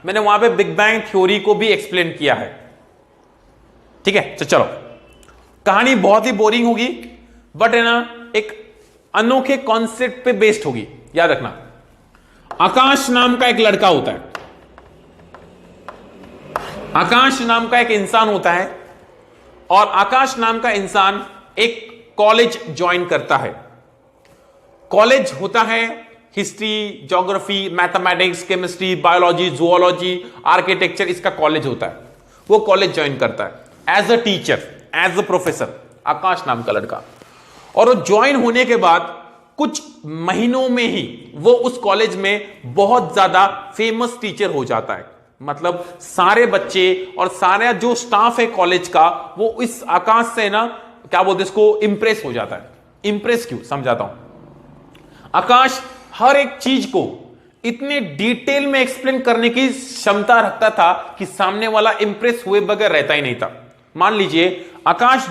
मैंने वहां पे बिग बैंग थ्योरी को भी एक्सप्लेन किया है। ठीक है, तो चलो, कहानी बहुत ही बोरिंग होगी बट है ना एक अनोखे कॉन्सेप्ट पे बेस्ड होगी। याद रखना, आकाश नाम का एक लड़का होता है, आकाश नाम का एक इंसान होता है, और आकाश नाम का इंसान एक कॉलेज ज्वाइन करता है। कॉलेज होता है history, geography, mathematics, chemistry, biology, zoology, architecture, इसका कॉलेज होता है। वो कॉलेज ज्वाइन करता है as a teacher, as a professor, Akash नाम का लड़का। और वो ज्वाइन होने के बाद कुछ महीनों में ही वो उस कॉलेज में बहुत ज्यादा फेमस टीचर हो जाता है। मतलब सारे बच्चे और सारा जो स्टाफ है कॉलेज का, वो इस आकाश से ना क्या बोलते इसको, इंप्रेस हो जाता है। इंप्रेस क्यों, समझाता हूं। आकाश हर एक चीज को इतने डिटेल में एक्सप्लेन करने की क्षमता रखता था कि सामने वाला इंप्रेस हुए बगैर रहता ही नहीं था। मान लीजिए आकाश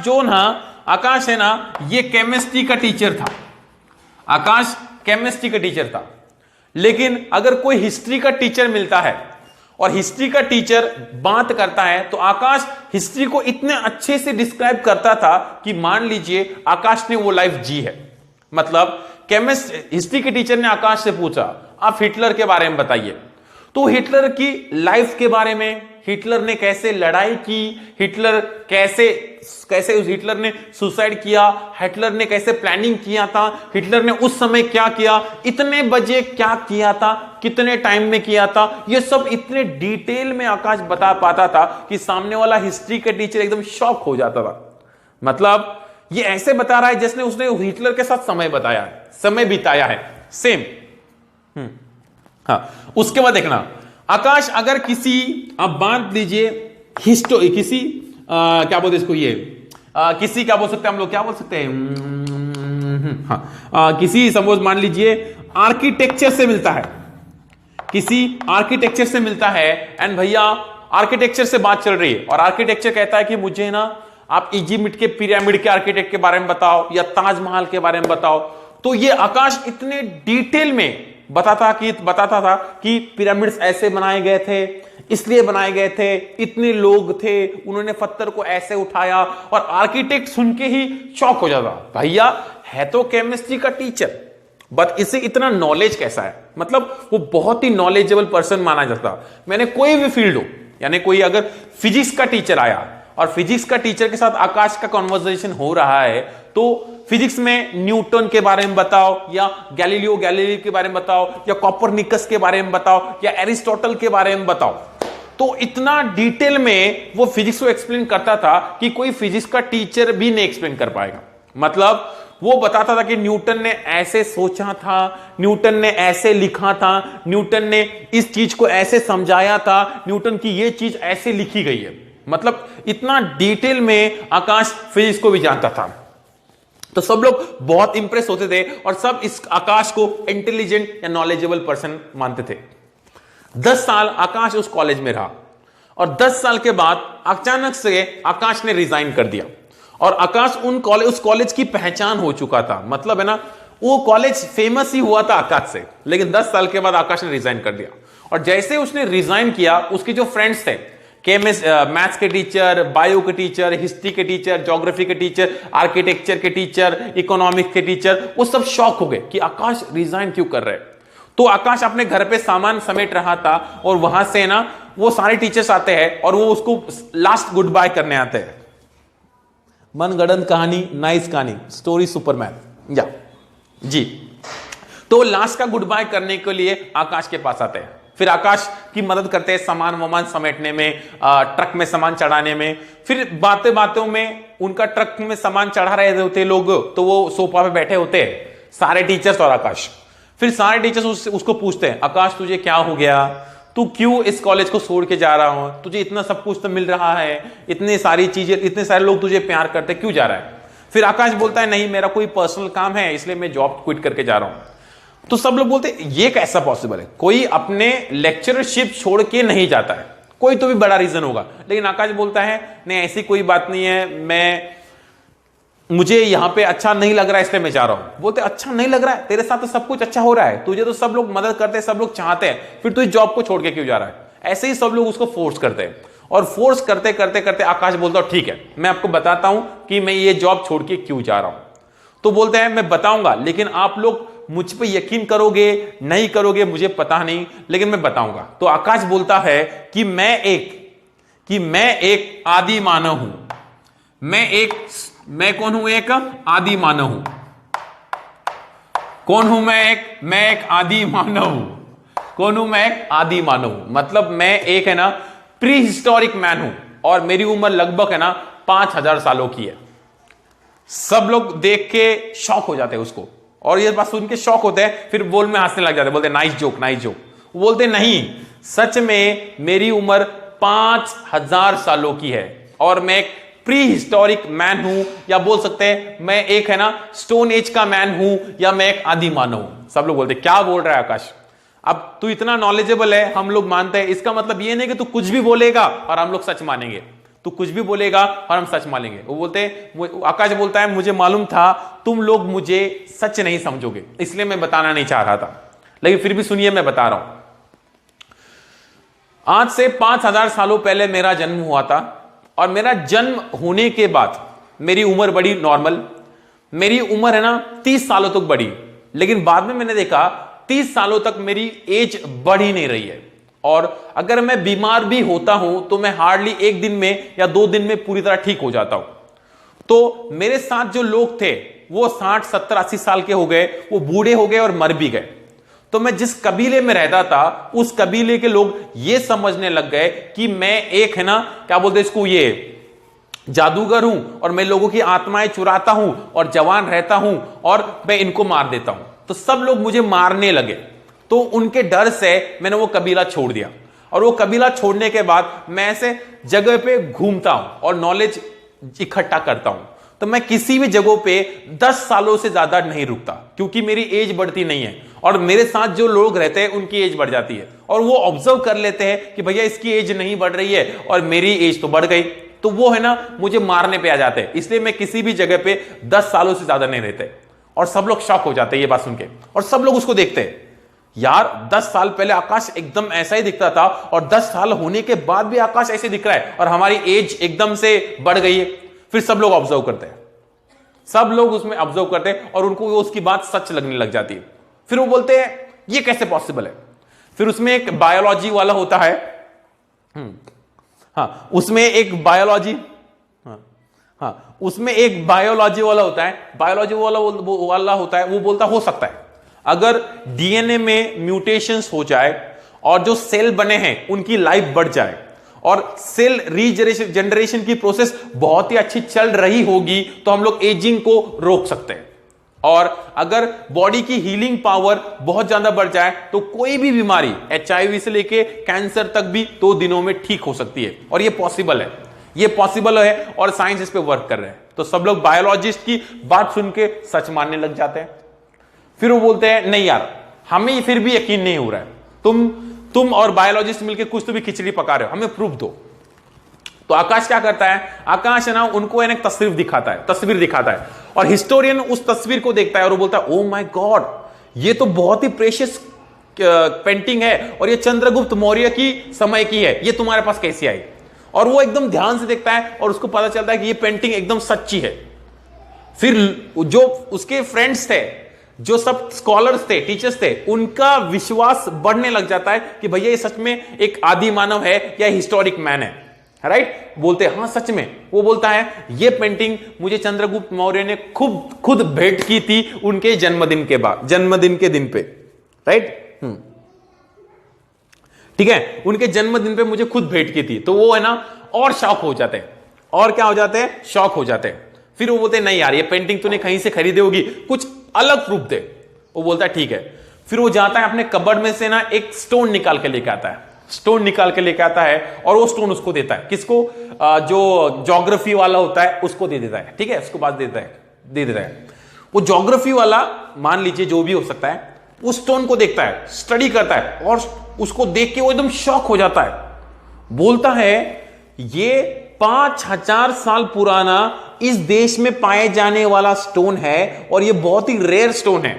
आकाश है ना, ये केमिस्ट्री का टीचर था, आकाश केमिस्ट्री का टीचर था। लेकिन अगर कोई हिस्ट्री का टीचर मिलता है और हिस्ट्री का टीचर बात करता है तो आकाश हिस्ट्री को इतने अच्छे से डिस्क्राइब करता था कि मान लीजिए आकाश ने वो लाइफ जी है। मतलब हिस्ट्री के टीचर ने आकाश से पूछा आप हिटलर के बारे में बताइए, तो हिटलर की लाइफ के बारे में, हिटलर ने कैसे लड़ाई की, हिटलर कैसे उस हिटलर ने सुसाइड किया, हिटलर ने कैसे प्लानिंग किया था, हिटलर ने उस समय क्या किया, इतने बजे क्या किया था, कितने टाइम में किया था, ये सब इतने डिटेल में आकाश बता पाता था कि सामने वाला हिस्ट्री का टीचर एकदम शॉक हो जाता था। मतलब ये ऐसे बता रहा है जैसे उसने हिटलर के साथ समय बताया है, समय बिताया है, सेम। हाँ, उसके बाद देखना, आकाश अगर किसी, आप बांध लीजिए किसी क्या बोलते इसको, ये किसी क्या बोल सकते हैं हम लोग, क्या बोल सकते हैं, हाँ, किसी सपोज मान लीजिए आर्किटेक्चर से मिलता है, किसी आर्किटेक्चर से मिलता है, एंड भैया आर्किटेक्चर से बात चल रही है और आर्किटेक्चर कहता है कि मुझे ना आप इजिप्ट के पिरामिड के आर्किटेक्ट के बारे में बताओ या ताजमहल के बारे में बताओ। तो ये आकाश इतने डिटेल में बताता था कि पिरामिड्स ऐसे बनाए गए थे, इसलिए बनाए गए थे, इतने लोग थे, उन्होंने पत्थर को ऐसे उठाया, और आर्किटेक्ट सुन के ही शॉक हो जाता, भैया है तो केमिस्ट्री का टीचर बट इसे इतना नॉलेज कैसा है। मतलब वो बहुत ही नॉलेजेबल पर्सन माना जाता। मैंने कोई भी फील्ड हो, यानी कोई अगर फिजिक्स का टीचर आया और फिजिक्स का टीचर के साथ आकाश का कॉन्वर्सेशन हो रहा है, तो फिजिक्स में न्यूटन के बारे में बताओ, या गैलीलियो गैलीली के बारे में बताओ, या कॉपरनिकस के बारे में बताओ, या एरिस्टोटल के बारे में बताओ, तो इतना डिटेल में वो फिजिक्स को एक्सप्लेन करता था कि कोई फिजिक्स का टीचर भी नहीं एक्सप्लेन कर पाएगा। मतलब वो बताता था कि न्यूटन ने ऐसे सोचा था, न्यूटन ने ऐसे लिखा था, न्यूटन ने इस चीज को ऐसे समझाया था, न्यूटन की ये चीज ऐसे लिखी गई है। मतलब इतना डिटेल में आकाश फिजिक्स को भी जानता था। तो सब लोग बहुत इंप्रेस होते थे और सब इस आकाश को इंटेलिजेंट या नॉलेजेबल पर्सन मानते थे। 10 साल आकाश उस कॉलेज में रहा और 10 साल के बाद अचानक से आकाश ने रिजाइन कर दिया, और आकाश उस कॉलेज की पहचान हो चुका था। मतलब है ना, वो कॉलेज फेमस ही हुआ था आकाश से, लेकिन 10 साल के बाद आकाश ने रिजाइन कर दिया। और जैसे उसने रिजाइन किया, उसके जो फ्रेंड्स थे, मैथ्स के टीचर, बायो के टीचर, हिस्ट्री के टीचर, ज्योग्राफी के टीचर, आर्किटेक्चर के टीचर, इकोनॉमिक्स के टीचर, वो सब शॉक हो गए कि आकाश रिजाइन क्यों कर रहे हैं। तो आकाश अपने घर पे सामान समेट रहा था और वहां से ना वो सारे टीचर्स आते हैं और वो उसको लास्ट गुड बाय करने आते हैं। मनगढ़ंत कहानी, नाइस कहानी, स्टोरी सुपरमैन, या जी। तो लास्ट का गुड बाय करने के लिए आकाश के पास आते हैं। फिर आकाश की मदद करते हैं सामान वामान समेटने में, ट्रक में सामान चढ़ाने में। फिर बातें बातों में उनका ट्रक में सामान चढ़ा रहे होते लोग, तो वो सोफा पे बैठे होते हैं सारे टीचर्स और आकाश। फिर सारे टीचर्स उसको पूछते हैं, आकाश तुझे क्या हो गया, तू क्यों इस कॉलेज को छोड़ के जा रहा हो, तुझे इतना सब कुछ तो मिल रहा है, इतनी सारी चीजें, इतने सारे लोग तुझे प्यार करते, क्यों जा रहा है। फिर आकाश बोलता है, नहीं मेरा कोई पर्सनल काम है इसलिए मैं जॉब क्विट करके जा रहा हूं। तो सब लोग बोलते ये कैसा पॉसिबल है, कोई अपने लेक्चरशिप छोड़ के नहीं जाता है, कोई तो भी बड़ा रीजन होगा। लेकिन आकाश बोलता है नहीं ऐसी कोई बात नहीं है, मुझे यहां पे अच्छा नहीं लग रहा है इसलिए मैं जा रहा हूं। बोलते अच्छा नहीं लग रहा है, तेरे साथ तो सब कुछ अच्छा हो रहा है, तुझे तो सब लोग मदद करते हैं, सब लोग चाहते हैं, फिर तू जॉब को छोड़ के क्यों जा रहा है। ऐसे ही सब लोग उसको फोर्स करते हैं, और फोर्स करते करते करते आकाश बोलता ठीक है मैं आपको बताता हूं कि मैं ये जॉब छोड़ के क्यों जा रहा हूं। तो बोलते हैं मैं बताऊंगा, लेकिन आप लोग मुझ पे यकीन करोगे नहीं करोगे मुझे पता नहीं, लेकिन मैं बताऊंगा। तो आकाश बोलता है कि मैं एक आदि मानव हूं। मैं कौन हूं? एक आदि मानव हूं। कौन हूं मैं एक आदि मानव हूं। कौन हूं मैं? एक आदि मानव हूं। मतलब मैं एक है ना प्री हिस्टोरिक मैन हूं, और मेरी उम्र लगभग है ना 5000 सालों की है। सब लोग देख के शॉक हो जाते हैं उसको, और ये बात सुन के शॉक होते हैं, फिर बोल में हंसने लग जाते हैं, बोलते नाइस जोक नाइस जोक। बोलते नहीं, सच में मेरी उम्र 5000 सालों की है, और मैं एक प्री हिस्टोरिक मैन हूं, या बोल सकते हैं मैं एक है ना स्टोन एज का मैन हूं, या मैं एक आदि मानव हूं। सब लोग बोलते क्या बोल रहा है आकाश, अब तू इतना नॉलेजेबल है, हम लोग मानते हैं। इसका मतलब ये नहीं कि तू कुछ भी बोलेगा और हम लोग सच मानेंगे, तू कुछ भी बोलेगा और हम सच मानेंगे। वो बोलते, आकाश बोलता है मुझे मालूम था तुम लोग मुझे सच नहीं समझोगे, इसलिए मैं बताना नहीं चाह रहा था, लेकिन फिर भी सुनिए मैं बता रहा हूं। आज से 5000 सालों पहले मेरा जन्म हुआ था, और मेरा जन्म होने के बाद मेरी उम्र बड़ी नॉर्मल, मेरी उम्र है ना 30 सालों तक बढ़ी, लेकिन बाद में मैंने देखा 30 सालों तक मेरी एज बढ़ ही नहीं रही है, और अगर मैं बीमार भी होता हूं तो मैं हार्डली 1 दिन में या 2 दिन में पूरी तरह ठीक हो जाता हूं। तो मेरे साथ जो लोग थे वो 60 70 80 साल के हो गए, वो बूढ़े हो गए और मर भी गए। तो मैं जिस कबीले में रहता था उस कबीले के लोग ये समझने लग गए कि मैं एक है ना क्या बोलते इसको, ये जादूगर हूं, और मैं लोगों की आत्माएं चुराता हूं और जवान रहता हूं और मैं इनको मार देता हूं। तो सब लोग मुझे मारने लगे, तो उनके डर से मैंने वो कबीला छोड़ दिया, और वो कबीला छोड़ने के बाद मैं ऐसे जगह पे घूमता हूं और नॉलेज इकट्ठा करता हूं। तो मैं किसी भी जगह पे 10 सालों से ज्यादा नहीं रुकता, क्योंकि मेरी एज बढ़ती नहीं है, और मेरे साथ जो लोग रहते हैं उनकी एज बढ़ जाती है, और वो ऑब्जर्व कर लेते हैं कि भैया इसकी एज नहीं बढ़ रही है और मेरी एज तो बढ़ गई, तो वो है ना मुझे मारने पे आ जाते हैं। इसलिए मैं किसी भी जगह पे 10 सालों से ज्यादा नहीं रहते, और सब लोग शॉक हो जाते हैं ये बात सुन के, और सब लोग उसको देखते हैं, यार 10 साल पहले आकाश एकदम ऐसा ही दिखता था, और 10 साल होने के बाद भी आकाश ऐसे दिख रहा है, और हमारी एज एकदम से बढ़ गई है। फिर सब लोग ऑब्जर्व करते हैं, सब लोग उसमें ऑब्जर्व करते हैं, और उनको उसकी बात सच लगने लग जाती है। फिर वो बोलते हैं ये कैसे पॉसिबल है। फिर उसमें एक बायोलॉजी वाला होता है, हाँ उसमें एक बायोलॉजी, हाँ उसमें एक बायोलॉजी वाला होता है, बायोलॉजी वाला होता है, वो बोलता हो सकता है अगर डीएनए में म्यूटेशंस हो जाए और जो सेल बने हैं उनकी लाइफ बढ़ जाए, और सेल रीजनरेशन की प्रोसेस बहुत ही अच्छी चल रही होगी, तो हम लोग एजिंग को रोक सकते हैं। और अगर बॉडी की हीलिंग पावर बहुत ज्यादा बढ़ जाए तो कोई भी बीमारी HIV से लेके कैंसर तक भी 2 दिनों में ठीक हो सकती है, और ये पॉसिबल है, ये पॉसिबल है, और साइंस इस पे वर्क कर रहे हैं। तो सब लोग बायोलॉजिस्ट की बात सुन के सच मानने लग जाते हैं। फिर वो बोलते हैं नहीं यार हमें फिर भी यकीन नहीं हो रहा है, तुम और बायोलॉजिस्ट मिलकर कुछ तो भी खिचड़ी पका रहे हो, हमें प्रूफ दो। तो आकाश क्या करता है, आकाश है ना उनको एक तस्वीर दिखाता है, और हिस्टोरियन उस तस्वीर को देखता है और वो बोलता है ओ माय गॉड ये तो बहुत ही प्रेशियस पेंटिंग है, और ये चंद्रगुप्त मौर्य की समय की है, ये तुम्हारे पास कैसी आई। और वो एकदम ध्यान से देखता है और उसको पता चलता है कि ये पेंटिंग एकदम सच्ची है। फिर जो उसके फ्रेंड्स थे, जो सब स्कॉलर्स थे, टीचर्स थे, उनका विश्वास बढ़ने लग जाता है कि भैया ये सच में एक आदि मानव है या हिस्टोरिक मैन है, राइट। बोलते हैं हाँ सच में। वो बोलता है ये पेंटिंग मुझे चंद्रगुप्त मौर्य ने खुद भेंट की थी उनके जन्मदिन के दिन पे, राइट। ठीक है, उनके जन्मदिन पे मुझे खुद भेंट की थी। तो वो है ना और शॉक हो जाते हैं, और क्या हो जाते हैं, शॉक हो जाते हैं। फिर वो बोलते हैं नहीं यार ये पेंटिंग तूने कहीं से खरीदी होगी, कुछ अलग प्रूफ दे। वो बोलता है ठीक है। फिर वो जाता है अपने कबर्ड में से ना एक स्टोन निकाल के लेके आता है, और वो स्टोन उसको देता है। किसको? जो ज्योग्राफी वाला होता है उसको दे देता है, ठीक है, उसको बाद दे देता है। वो ज्योग्राफी वाला मान लीजिए जो भी हो सकता है, उस स्टोन को देखता है, स्टडी करता है, और उसको देख के वो एकदम शॉक हो जाता है। बोलता है ये 5000 साल पुराना इस देश में पाए जाने वाला स्टोन है, और ये बहुत ही रेयर स्टोन है।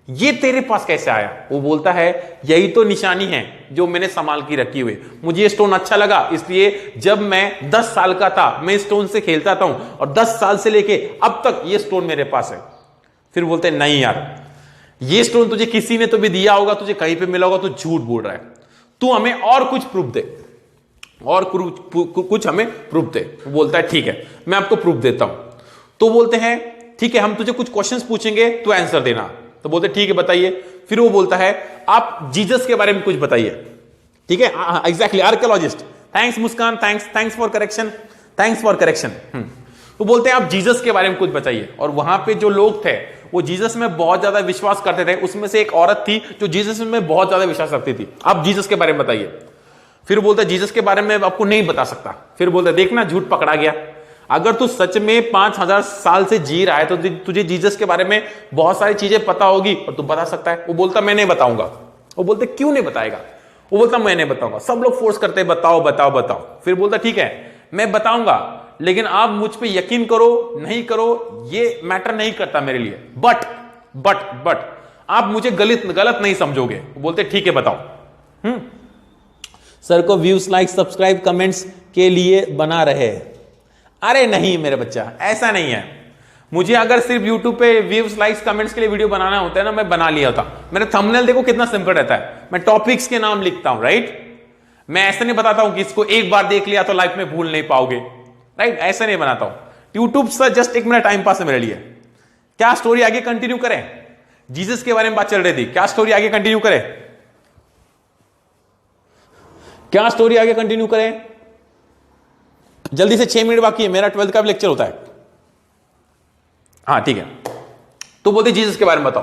ये तेरे पास कैसे आया? वो बोलता है यही तो निशानी है जो मैंने संभाल की रखी हुई, मुझे ये स्टोन अच्छा लगा इसलिए जब मैं 10 साल का था मैं स्टोन से खेलता था और 10 साल से लेके अब तक ये स्टोन मेरे पास है। फिर बोलते हैं नहीं यार, ये स्टोन तुझे किसी ने तो भी दिया होगा, तुझे कहीं पे मिला होगा, तू झूठ बोल रहा है, तू हमें और कुछ प्रूफ दे, और कुछ हमें प्रूफ दे। बोलता है ठीक है मैं आपको प्रूफ देता हूं। तो बोलते हैं ठीक है हम तुझे कुछ क्वेश्चंस पूछेंगे तो आंसर देना। तो बोलते ठीक है बताइए। फिर वो बोलता है आप जीसस के बारे में कुछ बताइए। ठीक है exactly archaeologist. Thanks Muskan, thanks for correction. तो बोलते हैं आप जीसस के बारे में कुछ बताइए। और वहां पे जो लोग थे वो जीसस में बहुत ज्यादा विश्वास करते थे। उसमें से एक औरत थी जो जीसस में बहुत ज्यादा विश्वास रखती थी। आप जीसस के बारे में बताइए। फिर बोलता है जीसस के बारे में आपको नहीं बता सकता। फिर बोलता है देखना झूठ पकड़ा गया, अगर तू सच में 5000 साल से जी रहा है तो तुझे जीसस के बारे में बहुत सारी चीजें पता होगी और तू बता सकता है। वो बोलता मैं नहीं बताऊंगा। वो बोलते क्यों नहीं बताएगा? वो बोलता मैं नहीं बताऊंगा। सब लोग फोर्स करते बताओ बताओ बताओ। फिर बोलता ठीक है मैं बताऊंगा, लेकिन आप मुझ पे यकीन करो नहीं करो ये मैटर नहीं करता मेरे लिए, बट आप मुझे गलत नहीं समझोगे। वो बोलते ठीक है बताओ। सर को व्यूज लाइक सब्सक्राइब कमेंट्स के लिए बना रहे। अरे नहीं मेरे बच्चा, ऐसा नहीं है। मुझे अगर सिर्फ YouTube पे व्यूज लाइक्स कमेंट्स के लिए वीडियो बनाना होता है ना, मैं बना लिया होता। मेरा थंबनेल देखो कितना सिंपल रहता है, मैं टॉपिक्स के नाम लिखता हूं, राइट। मैं ऐसा नहीं बताता हूं कि इसको एक बार देख लिया तो लाइफ में भूल नहीं पाओगे, राइट। ऐसा नहीं बनाता हूं। यूट्यूब से जस्ट एक मेरा टाइम पास है मेरे लिए। क्या स्टोरी आगे कंटिन्यू करें? जीसस के बारे में बात चल रही थी, क्या स्टोरी आगे कंटिन्यू करें? क्या स्टोरी आगे कंटिन्यू करें? जल्दी से 6 मिनट बाकी है, मेरा 12th का भी लेक्चर होता है। हाँ ठीक है। तो बोलते जीसस के बारे में बताओ।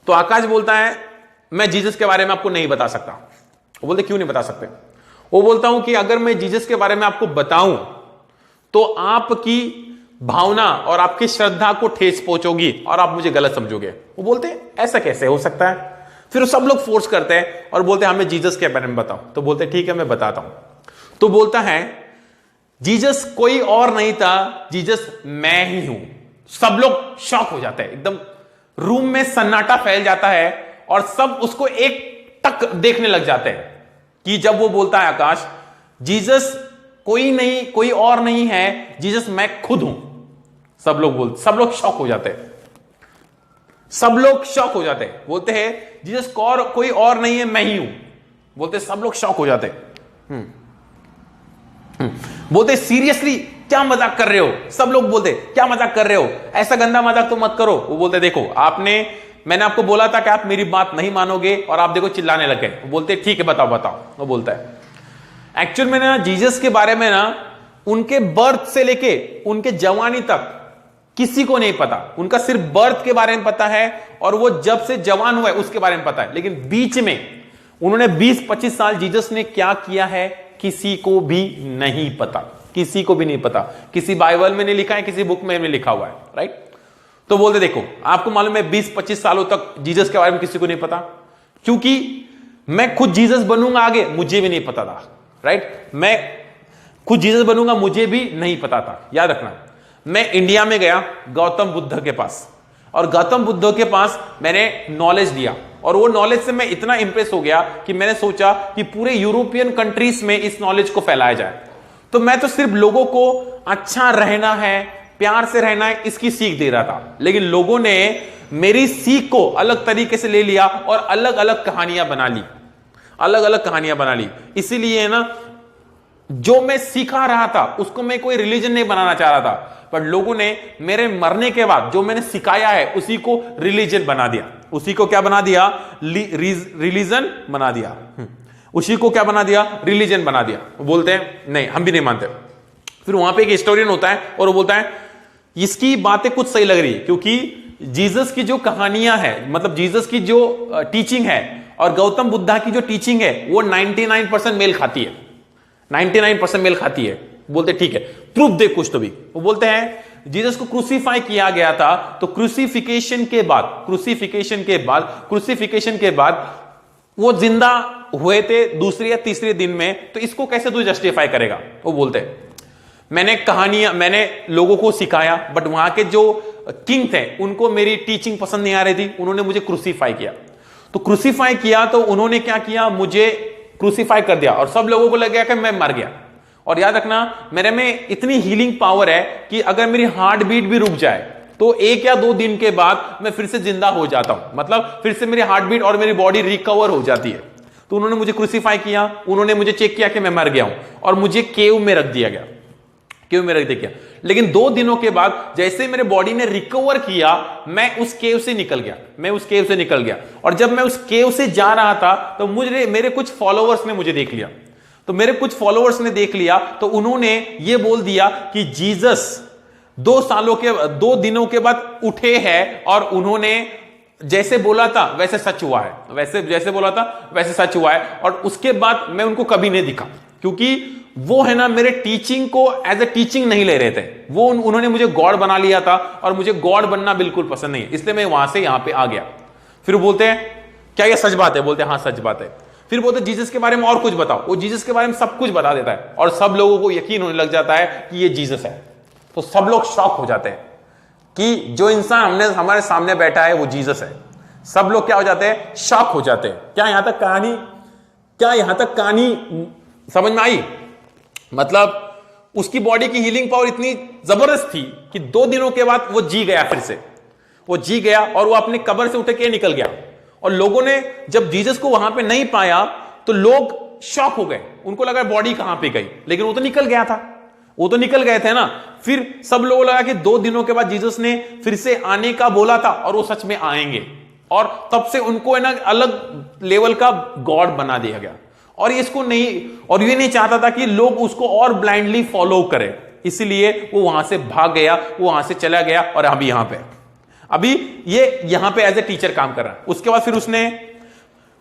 तो आकाश बोलता है मैं जीसस के बारे में आपको नहीं बता सकता। वो बोलते क्यों नहीं बता सकते? वो बोलता हूं कि अगर मैं जीसस के बारे में आपको बताऊं तो आपकी भावना और आपकी श्रद्धा को ठेस पहुंचोगी और आप मुझे गलत समझोगे। वो बोलते ऐसा कैसे हो सकता है? फिर सब लोग फोर्स करते हैं और बोलते हैं हमें जीसस के बारे में बताओ। तो बोलते ठीक है मैं बताता हूं। तो बोलता है जीसस कोई और नहीं था, जीसस मैं ही हूं। सब लोग शॉक हो जाते हैं, एकदम रूम में सन्नाटा फैल जाता है और सब उसको एक टक देखने लग जाते हैं कि जब वो बोलता है आकाश जीसस कोई और नहीं है, जीसस मैं खुद हूं। सब लोग शॉक हो जाते हैं। सब लोग शॉक हो जाते हैं, बोलते हैं जीसस कोई और नहीं है, मैं ही हूं। बोलते सब लोग शॉक हो जाते हैं। बोलते सीरियसली क्या मजाक कर रहे हो? सब लोग बोलते क्या मजाक कर रहे हो, ऐसा गंदा मजाक तो मत करो। वो बोलते देखो मैंने आपको बोला था कि आप मेरी बात नहीं मानोगे और आप देखो चिल्लाने लगे। वो बोलते ठीक है बताओ। वो बोलता है एक्चुअल में ना जीसस के बारे में ना उनके बर्थ से लेके उनके जवानी तक किसी को नहीं पता। उनका सिर्फ बर्थ के बारे में पता है और वो जब से जवान हुआ है उसके बारे में पता है, लेकिन बीच में उन्होंने 20-25 साल जीसस ने क्या किया है किसी को भी नहीं पता। किसी को भी नहीं पता। किसी बाइबल में नहीं लिखा है, किसी बुक में नहीं लिखा हुआ है, राइट। तो बोलते देखो आपको मालूम है 20-25 सालों तक जीसस के बारे में किसी को नहीं पता, क्योंकि मैं खुद जीसस बनूंगा आगे मुझे भी नहीं पता था, राइट। मैं खुद जीसस बनूंगा मुझे भी नहीं पता था। याद रखना, मैं इंडिया में गया गौतम बुद्ध के पास और गौतम बुद्ध के पास मैंने नॉलेज लिया और वो नॉलेज से मैं इतना इंप्रेस हो गया कि मैंने सोचा कि पूरे यूरोपियन कंट्रीज में इस नॉलेज को फैलाया जाए। तो मैं तो सिर्फ लोगों को अच्छा रहना है, प्यार से रहना है, इसकी सीख दे रहा था, लेकिन लोगों ने मेरी सीख को अलग तरीके से ले लिया और अलग अलग कहानियां बना ली। इसीलिए ना जो मैं सिखा रहा था उसको मैं कोई रिलीजन नहीं बनाना चाह रहा था, पर लोगों ने मेरे मरने के बाद जो मैंने सिखाया है उसी को रिलीजन बना दिया। उसी को क्या बना दिया? रिलीजन बना दिया। उसी को क्या बना दिया? रिलीजन बना दिया। वो बोलते हैं नहीं हम भी नहीं मानते। फिर वहां पे एक हिस्टोरियन होता है और वो बोलता है इसकी बातें कुछ सही लग रही है, क्योंकि जीसस की जो कहानियां है, मतलब जीसस की जो टीचिंग है और गौतम बुद्धा की जो टीचिंग है वो 99% मेल खाती है। 99% मेल खाती है। बोलते ठीक है प्रूफ दे कुछ तो भी। वो बोलते हैं जीसस को क्रूसीफाई किया गया था, तो क्रूसीफिकेशन के बाद वो जिंदा हुए थे दूसरे या तीसरे दिन में, तो इसको कैसे तू जस्टिफाई करेगा? वो बोलते हैं मैंने लोगों को सिखाया, बट वहां के जो किंग थे उनको मेरी टीचिंग पसंद नहीं आ रही थी, उन्होंने मुझे क्रूसीफाई किया। तो क्रूसीफाई किया तो उन्होंने क्या किया, मुझे क्रूसीफाई कर दिया और सब लोगों को लग गया कि मैं मर गया। और याद रखना मेरे में इतनी हीलिंग पावर है कि अगर मेरी हार्ट बीट भी रुक जाए तो 1 या 2 दिन के बाद मैं फिर से जिंदा हो जाता हूं, मतलब फिर से मेरी हार्ट बीट और मेरी बॉडी रिकवर हो जाती है। तो उन्होंने मुझे क्रूसीफाई किया, उन्होंने मुझे चेक किया कि मैं मर गया हूं और मुझे केव में रख दिया गया, केव में रख दिया गया। लेकिन 2 दिनों के बाद जैसे मेरे बॉडी ने रिकवर किया, मैं उस केव से निकल गया। और जब मैं उस केव से जा रहा था तो मेरे कुछ फॉलोअर्स ने मुझे देख लिया। तो मेरे कुछ फॉलोअर्स ने देख लिया तो उन्होंने ये बोल दिया कि जीसस 2 दिनों के बाद उठे हैं और उन्होंने जैसे बोला था वैसे सच हुआ है, जैसे बोला था वैसे सच हुआ है। और उसके बाद मैं उनको कभी नहीं दिखा, क्योंकि वो है ना मेरे टीचिंग को एज ए टीचिंग नहीं ले रहे थे। वो उन्होंने मुझे गॉड बना लिया था और मुझे गॉड बनना बिल्कुल पसंद नहीं है, इसलिए मैं वहां से यहां पे आ गया। फिर बोलते हैं क्या ये सच बात है, बोलते हैं हाँ सच बात है। फिर बोलते जीसस के बारे में और कुछ बताओ, वो जीसस के बारे में सब कुछ बता देता है और सब लोगों को यकीन होने लग जाता है कि ये जीसस है। तो सब लोग शॉक हो जाते हैं कि जो इंसान हमारे सामने बैठा है वो जीसस है। सब लोग क्या हो जाते हैं, शॉक हो जाते हैं। क्या यहां तक कहानी समझ में आई? मतलब उसकी बॉडी की हीलिंग पावर इतनी जबरदस्त थी कि 2 दिनों के बाद वो जी गया, फिर से वो जी गया और वो अपनी कब्र से उठ के निकल गया। और लोगों ने जब जीसस को वहां पे नहीं पाया तो लोग शॉक हो गए, उनको लगा बॉडी कहां पे गई, लेकिन वो तो निकल गया था, वो तो निकल गए थे ना। फिर सब लोगों को लगा कि 2 दिनों के बाद जीसस ने फिर से आने का बोला था और वो सच में आएंगे। और तब से उनको है ना अलग लेवल का गॉड बना दिया गया। और इसको नहीं, और ये नहीं चाहता था कि लोग उसको और ब्लाइंडली फॉलो करें, इसलिए वो वहां से भाग गया, वो वहां से चला गया और अभी यहां पे, अभी ये यहां पे एज ए टीचर काम कर रहा है।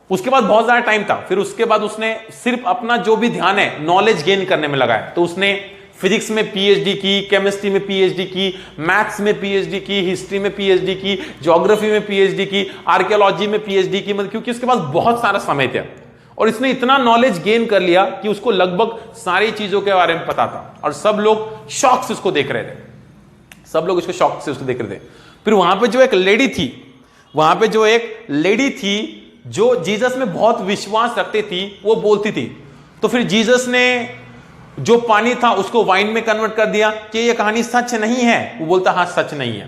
उसके बाद बहुत ज्यादा टाइम था, फिर उसके बाद उसने सिर्फ अपना जो भी ध्यान है नॉलेज गेन करने में लगाया। तो उसने फिजिक्स में पीएचडी की, केमिस्ट्री में पीएचडी की, मैथ्स में पीएचडी की, हिस्ट्री में पीएचडी की, ज्योग्राफी में पीएचडी की, आर्कियोलॉजी में पीएचडी की, मतलब क्योंकि उसके पास बहुत सारा समय था और इसने इतना नॉलेज गेन कर लिया कि उसको लगभग सारी चीजों के बारे में पता था। और सब लोग शौक से उसको देख रहे थे, फिर वहां पे जो एक लेडी थी जो जीसस में बहुत विश्वास रखती थी, वो बोलती थी। तो फिर जीसस ने जो पानी था उसको वाइन में कन्वर्ट कर दिया कि ये कहानी सच नहीं है। वो बोलता हाँ सच नहीं है,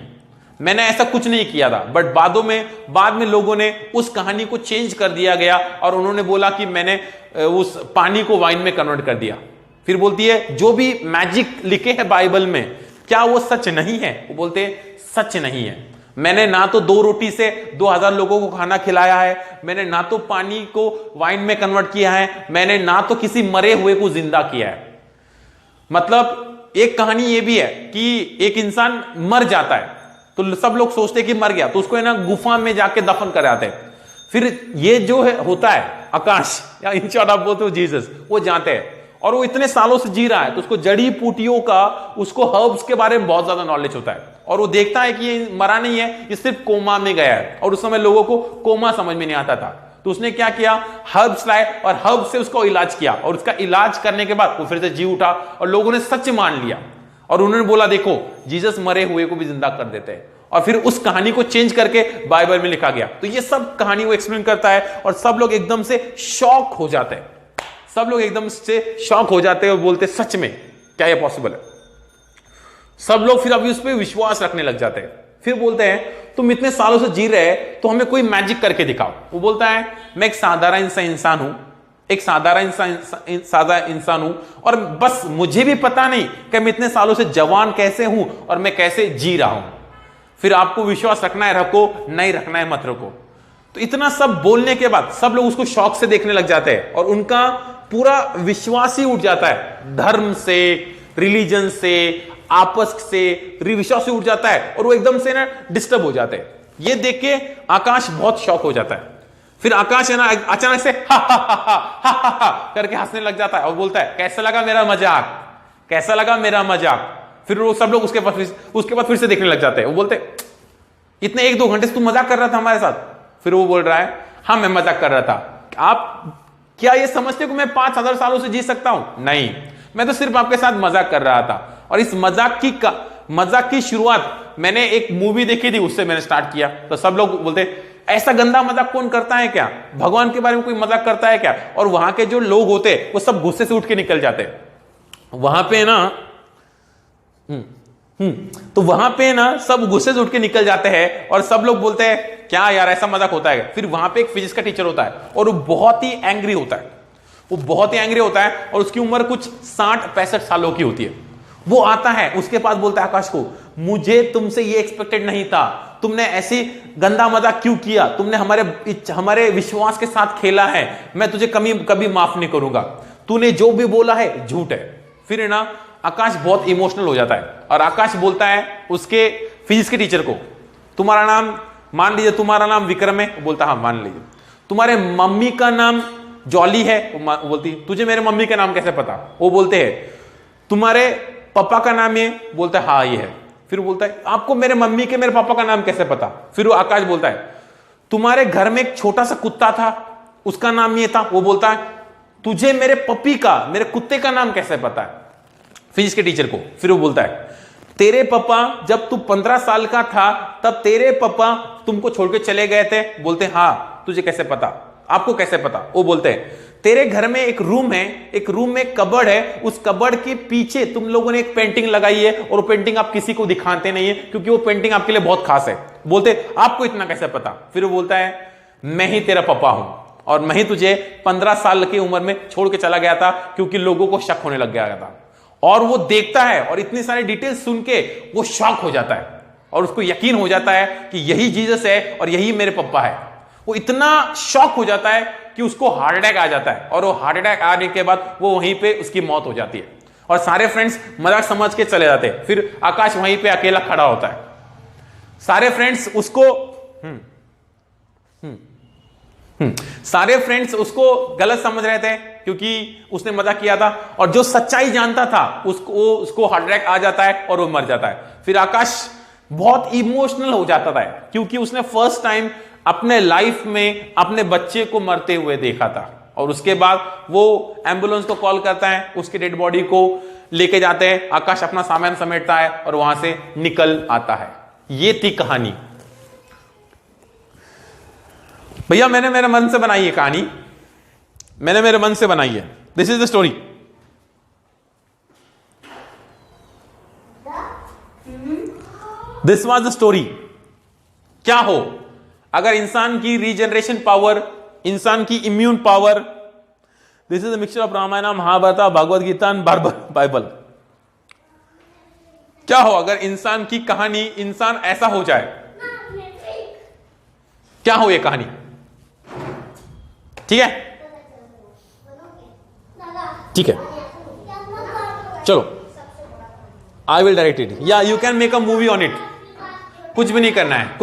मैंने ऐसा कुछ नहीं किया था। बट बाद में लोगों ने उस कहानी को चेंज कर दिया गया और उन्होंने बोला कि मैंने उस पानी को वाइन में कन्वर्ट कर दिया। फिर बोलती है जो भी मैजिक लिखे हैं बाइबल में, क्या वो सच नहीं है? वो बोलते सच नहीं है। मैंने ना तो 2 रोटी से 2000 लोगों को खाना खिलाया है, मैंने ना तो पानी को वाइन में कन्वर्ट किया है, मैंने ना तो किसी मरे हुए को जिंदा किया है। मतलब एक कहानी ये भी है कि एक इंसान मर जाता है तो सब लोग सोचते हैं कि मर गया, तो उसको है ना गुफा में जाके दफन कर आते हैं। फिर ये जो है होता है आकाश, या इन शॉर्ट आप बोलते हो जीसस, वो जानते हैं और वो इतने सालों से जी रहा है तो उसको जड़ी बूटियों का, उसको हर्ब्स के बारे में बहुत ज्यादा नॉलेज होता है। और वो देखता है कि ये मरा नहीं है, ये सिर्फ कोमा में गया है। और उस समय लोगों को कोमा समझ में नहीं आता था, तो उसने क्या किया, हर्ब्स लाए और हर्ब से उसका इलाज किया। और उसका इलाज करने के बाद वो फिर से जी उठा और लोगों ने सच मान लिया और उन्होंने बोला देखो जीसस मरे हुए को भी जिंदा कर देते हैं। और फिर उस कहानी को चेंज करके बाइबल में लिखा गया। तो ये सब कहानी वो एक्सप्लेन करता है और सब लोग एकदम से शॉक हो जाते हैं, और बोलते सच में क्या ये पॉसिबल है? सब लोग फिर अभी उस पर विश्वास रखने लग जाते हैं। फिर बोलते हैं तुम इतने सालों से जी रहे तो हमें कोई मैजिक करके दिखाओ। वो बोलता है मैं एक साधारण इंसान हूं और बस मुझे भी पता नहीं कि मैं इतने सालों से जवान कैसे हूं और मैं कैसे जी रहा हूं। फिर आपको विश्वास रखना है रखो, नहीं रखना है मत रखो। तो इतना सब बोलने के बाद सब लोग उसको शौक से देखने लग जाते हैं और उनका पूरा विश्वास ही उठ जाता है। धर्म से, रिलीजन से, आपस से विश्वास उठ जाता है और वो एकदम से ना डिस्टर्ब हो जाते हैं। ये देख के आकाश बहुत शॉक हो जाता है। फिर आकाश है ना अचानक से हा हा हा हा हा हा हा करके हंसने लग जाता है और बोलता है कैसा लगा मेरा मजाक। फिर वो सब लोग उसके बाद फिर से देखने लग जाते हैं। वो बोलते इतने 1-2 घंटे से तू मजाक कर रहा था हमारे साथ? फिर वो बोल रहा है हाँ मैं मजाक कर रहा था। आप क्या ये समझते हो कि मैं 5000 सालों से जी सकता हूं? नहीं, मैं तो सिर्फ आपके साथ मजाक कर रहा था। और इस मजाक की शुरुआत मैंने एक मूवी देखी थी, उससे मैंने स्टार्ट किया। तो सब लोग बोलते ऐसा गंदा मजाक कौन करता है क्या, भगवान के बारे में कोई मजाक करता है क्या। और वहां के जो लोग होते वो सब गुस्से से उठ के निकल जाते वहां पे ना। तो वहां पे ना सब गुस्से से उठ के निकल जाते हैं और सब लोग बोलते हैं क्या यार ऐसा मजाक होता है। फिर वहां पे एक फिजिक्स का टीचर होता है और वो बहुत ही एंग्री होता है, वो बहुत ही एंग्री होता है और उसकी उम्र कुछ 60-65 सालों की होती है। वो आता है उसके पास, बोलता है आकाश को, मुझे तुमसे ये एक्सपेक्टेड नहीं था, तुमने ऐसी गंदा मजाक क्यों किया, तुमने हमारे विश्वास के साथ खेला है, मैं तुझे कभी माफ नहीं करूंगा, तूने जो भी बोला है झूठ है। फिर ना आकाश बहुत इमोशनल हो जाता है और आकाश बोलता है उसके फिजिक्स के टीचर को, तुम्हारा नाम मान लीजिए, तुम्हारा नाम विक्रम है। वो बोलता हाँ मान लीजिए। तुम्हारे मम्मी का नाम जॉली है। वो बोलती तुझे मेरे मम्मी का नाम कैसे पता। वो बोलते हैं तुम्हारे पापा का नाम ये। बोलता है हाँ ये है। फिर बोलता है आपको मेरे मम्मी के मेरे पापा का नाम कैसे पता। फिर वो आकाश बोलता है तुम्हारे घर में एक छोटा सा कुत्ता था, उसका नाम ये था। वो बोलता है तुझे मेरे पपी का, मेरे कुत्ते का नाम कैसे पता है, फिजिक्स के टीचर को। फिर वो बोलता है तेरे पापा जब तू 15 साल का था तब तेरे पापा तुमको छोड़ के चले गए थे। बोलते हाँ तुझे कैसे पता, आपको कैसे पता। वो बोलते हैं तेरे घर में एक रूम है, एक रूम में एक कबर्ड है, उस कबर्ड के पीछे तुम लोगों ने एक पेंटिंग लगाई है और वो पेंटिंग आप किसी को दिखाते नहीं है क्योंकि वो पेंटिंग आपके लिए बहुत खास है। बोलते आपको इतना कैसे पता। फिर वो बोलता है मैं ही तेरा पापा हूं और मैं ही तुझे 15 साल की उम्र में छोड़ के चला गया था क्योंकि लोगों को शक होने लग गया था। और वो देखता है और इतनी सारी डिटेल्स सुन के वो शॉक हो जाता है और उसको यकीन हो जाता है कि यही जीसस है और यही मेरे पापा है। वो इतना शॉक हो जाता है कि उसको हार्ट अटैक आ जाता है और वो हार्ट अटैक आने के बाद वो वहीं पे उसकी मौत हो जाती है और सारे फ्रेंड्स मजाक समझ के चले जाते हैं। फिर आकाश वहीं पे अकेला खड़ा होता है। सारे फ्रेंड्स उसको सारे फ्रेंड्स उसको गलत समझ रहे थे क्योंकि उसने मजाक किया था और जो सच्चाई जानता था उसको हार्ट अटैक आ जाता है और वो मर जाता है। फिर आकाश बहुत इमोशनल हो जाता था क्योंकि उसने फर्स्ट टाइम अपने लाइफ में अपने बच्चे को मरते हुए देखा था और उसके बाद वो एम्बुलेंस को कॉल करता है, उसकी डेड बॉडी को लेके जाते हैं। आकाश अपना सामान समेटता है और वहां से निकल आता है। ये थी कहानी। भैया मैंने मेरे मन से बनाई है कहानी, मैंने मेरे मन से बनाई है। This is the story. This was the story. क्या हो अगर इंसान की रीजनरेशन पावर, इंसान की immune power, this is a mixture of Ramayana, Mahabharata, Bhagavad Gita and Bible. क्या हो अगर इंसान की कहानी, इंसान ऐसा हो जाए, क्या हो ये कहानी। ठीक है, ठीक है, चलो आई विल डायरेक्ट इट या you can make a movie on it. कुछ भी नहीं करना है।